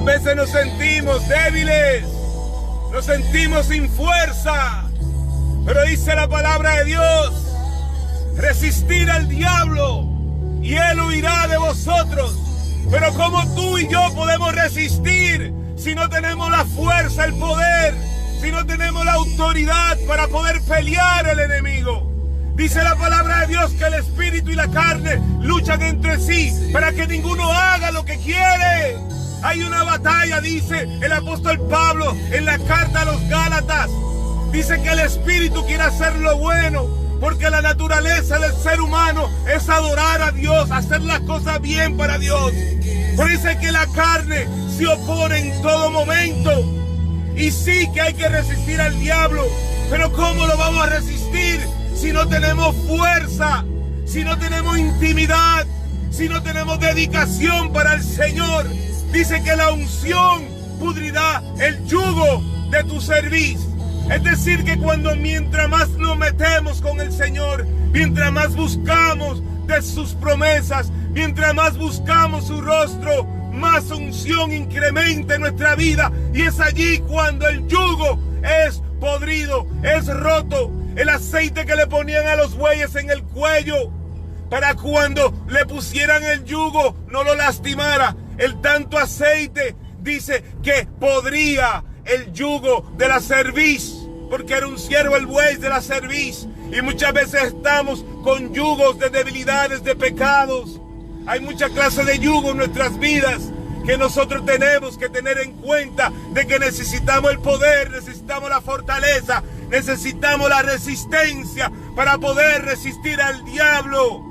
veces nos sentimos débiles, nos sentimos sin fuerza, pero dice la palabra de Dios: resistir al diablo y él huirá de vosotros. Pero ¿cómo tú y yo podemos resistir si no tenemos la fuerza, el poder, si no tenemos la autoridad para poder pelear al enemigo? Dice la palabra de Dios que el espíritu y la carne luchan entre sí para que ninguno haga lo que quiere. Hay una batalla, dice el apóstol Pablo en la carta a los Gálatas. Dice que el espíritu quiere hacer lo bueno, porque la naturaleza del ser humano es adorar a Dios, hacer las cosas bien para Dios. Pero dice que la carne se opone en todo momento. Y sí que hay que resistir al diablo, pero ¿cómo lo vamos a resistir si no tenemos fuerza, si no tenemos intimidad, si no tenemos dedicación para el Señor? Dice que la unción pudrirá el yugo de tu cerviz. Es decir, que mientras más nos metemos con el Señor, mientras más buscamos de sus promesas, mientras más buscamos su rostro, más unción incrementa en nuestra vida. Y es allí cuando el yugo es podrido, es roto. El aceite que le ponían a los bueyes en el cuello, para cuando le pusieran el yugo no lo lastimara. El tanto aceite dice que podría el yugo de la cerviz, porque era un siervo el buey de la cerviz. Y muchas veces estamos con yugos de debilidades, de pecados. Hay muchas clases de yugo en nuestras vidas que nosotros tenemos que tener en cuenta, de que necesitamos el poder, necesitamos la fortaleza, necesitamos la resistencia para poder resistir al diablo,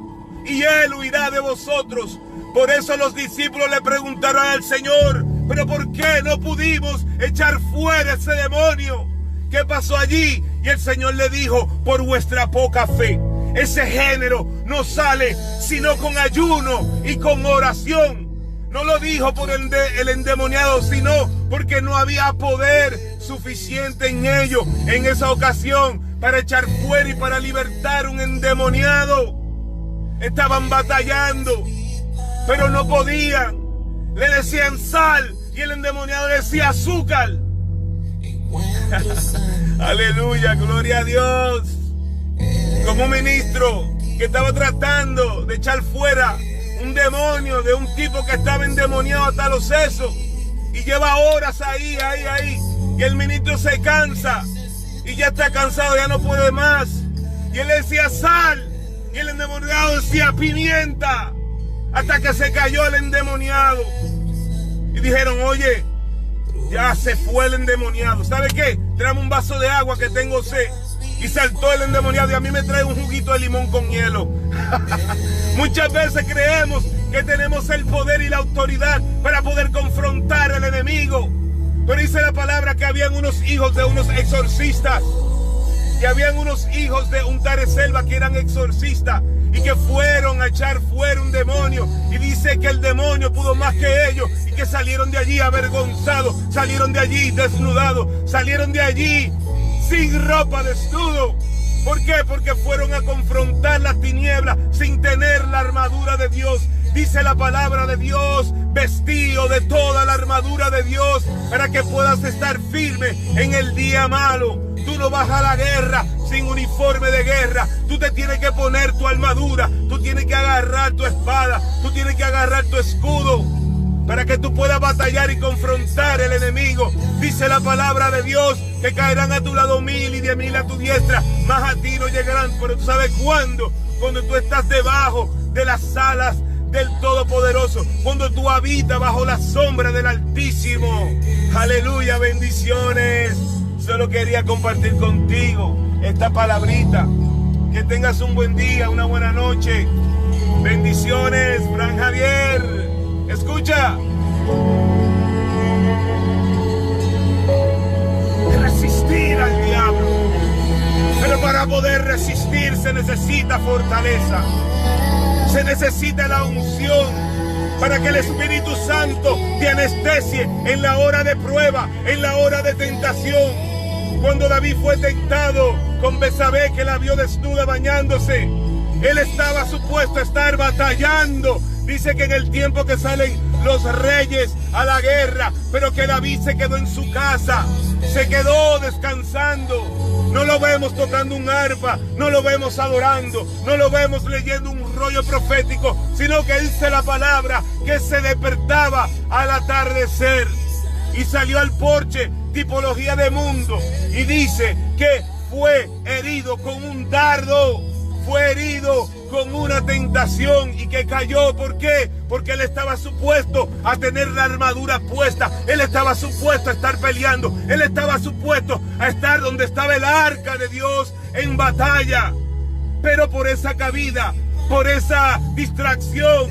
y él huirá de vosotros. Por eso los discípulos le preguntaron al Señor: ¿pero por qué no pudimos echar fuera ese demonio? ¿Qué pasó allí? Y el Señor le dijo: por vuestra poca fe. Ese género no sale sino con ayuno y con oración. No lo dijo por el endemoniado, sino porque no había poder suficiente en ellos en esa ocasión para echar fuera y para libertar un endemoniado. Estaban batallando, pero no podían. Le decían sal y el endemoniado decía azúcar. Aleluya, gloria a Dios. Como un ministro que estaba tratando de echar fuera un demonio de un tipo que estaba endemoniado hasta los sesos, y lleva horas ahí. Y el ministro se cansa y ya está cansado, ya no puede más. Y él decía sal y el endemoniado decía pimienta, hasta que se cayó el endemoniado. Y dijeron: oye, ya se fue el endemoniado. ¿Sabe qué? Tráeme un vaso de agua que tengo sed. Y saltó el endemoniado, y a mí me trae un juguito de limón con hielo. Muchas veces creemos que tenemos el poder y la autoridad para poder confrontar al enemigo. Pero dice la palabra que habían unos hijos de unos exorcistas, que habían unos hijos de un Tareselva que eran exorcistas, y que fueron a echar fuera un demonio. Y dice que el demonio pudo más que ellos, y que salieron de allí avergonzados, salieron de allí desnudados, salieron de allí sin ropa, desnudo. ¿Por qué? Porque fueron a confrontar las tinieblas sin tener la armadura de Dios. Dice la palabra de Dios: vestido de toda la armadura de Dios, para que puedas estar firme en el día malo. Tú no vas a la guerra sin uniforme de guerra. Tú te tienes que poner tu armadura, tú tienes que agarrar tu espada, tú tienes que agarrar tu escudo, para que tú puedas batallar y confrontar al enemigo. Dice la palabra de Dios que caerán a tu lado 1000 y 10.000 a tu diestra, más a ti no llegarán. Pero tú sabes cuándo: cuando tú estás debajo de las alas del Todopoderoso, cuando tú habitas bajo la sombra del Altísimo. Aleluya, bendiciones. Solo quería compartir contigo esta palabrita. Que tengas un buen día, una buena noche. Bendiciones, Fran Javier. Escucha. Resistir al diablo. Pero para poder resistir se necesita fortaleza. Se necesita la unción para que el Espíritu Santo te anestesie en la hora de prueba, en la hora de tentación. Cuando David fue tentado con Betsabé, que la vio desnuda bañándose, él estaba supuesto a estar batallando. Dice que en el tiempo que salen los reyes a la guerra, pero que David se quedó en su casa, se quedó descansando. No lo vemos tocando un arpa, no lo vemos adorando, no lo vemos leyendo un rollo profético, sino que dice la palabra que se despertaba al atardecer y salió al porche, tipología de mundo, y dice que fue herido con un dardo, fue herido con una tentación y que cayó. ¿Por qué? Porque él estaba supuesto a tener la armadura puesta, él estaba supuesto a estar peleando, él estaba supuesto a estar donde estaba el arca de Dios en batalla. Pero por esa caída, por esa distracción,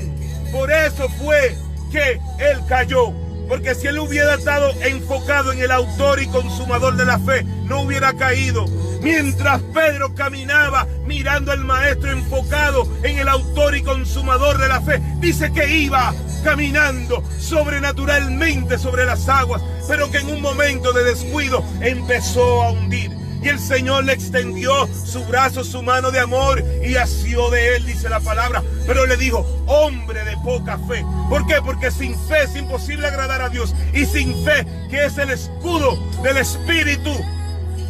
por eso fue que él cayó. Porque si él hubiera estado enfocado en el autor y consumador de la fe, no hubiera caído. Mientras Pedro caminaba mirando al maestro enfocado en el autor y consumador de la fe, dice que iba caminando sobrenaturalmente sobre las aguas, pero que en un momento de descuido empezó a hundir. Y el Señor le extendió su brazo, su mano de amor y asió de él, dice la palabra. Pero le dijo, hombre de poca fe. ¿Por qué? Porque sin fe es imposible agradar a Dios. Y sin fe, que es el escudo del Espíritu,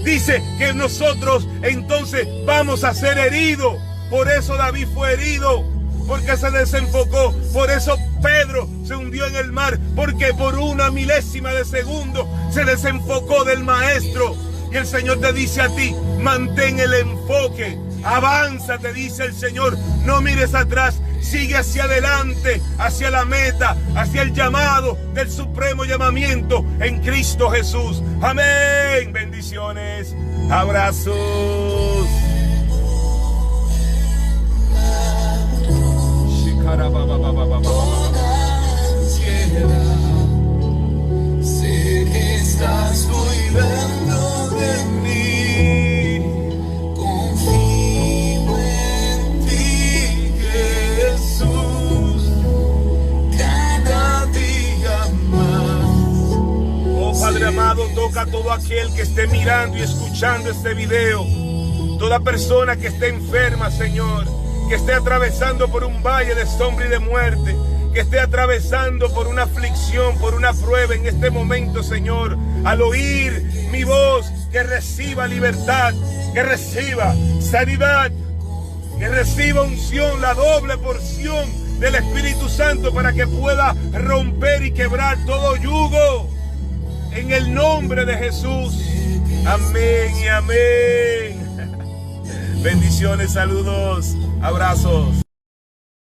dice que nosotros entonces vamos a ser heridos. Por eso David fue herido, porque se desenfocó. Por eso Pedro se hundió en el mar, porque por una milésima de segundo se desenfocó del maestro. Y el Señor te dice a ti, mantén el enfoque, avanza, te dice el Señor, no mires atrás, sigue hacia adelante, hacia la meta, hacia el llamado del supremo llamamiento en Cristo Jesús. Amén. Bendiciones, abrazos. Sé que estás cuidando de mí, confío en ti, Jesús, cada día más. Oh Padre amado, toca a todo aquel que esté mirando y escuchando este video, toda persona que esté enferma, Señor, que esté atravesando por un valle de sombra y de muerte, que esté atravesando por una aflicción, por una prueba en este momento, Señor. Al oír mi voz, que reciba libertad, que reciba sanidad, que reciba unción, la doble porción del Espíritu Santo para que pueda romper y quebrar todo yugo. En el nombre de Jesús. Amén y amén. Bendiciones, saludos, abrazos.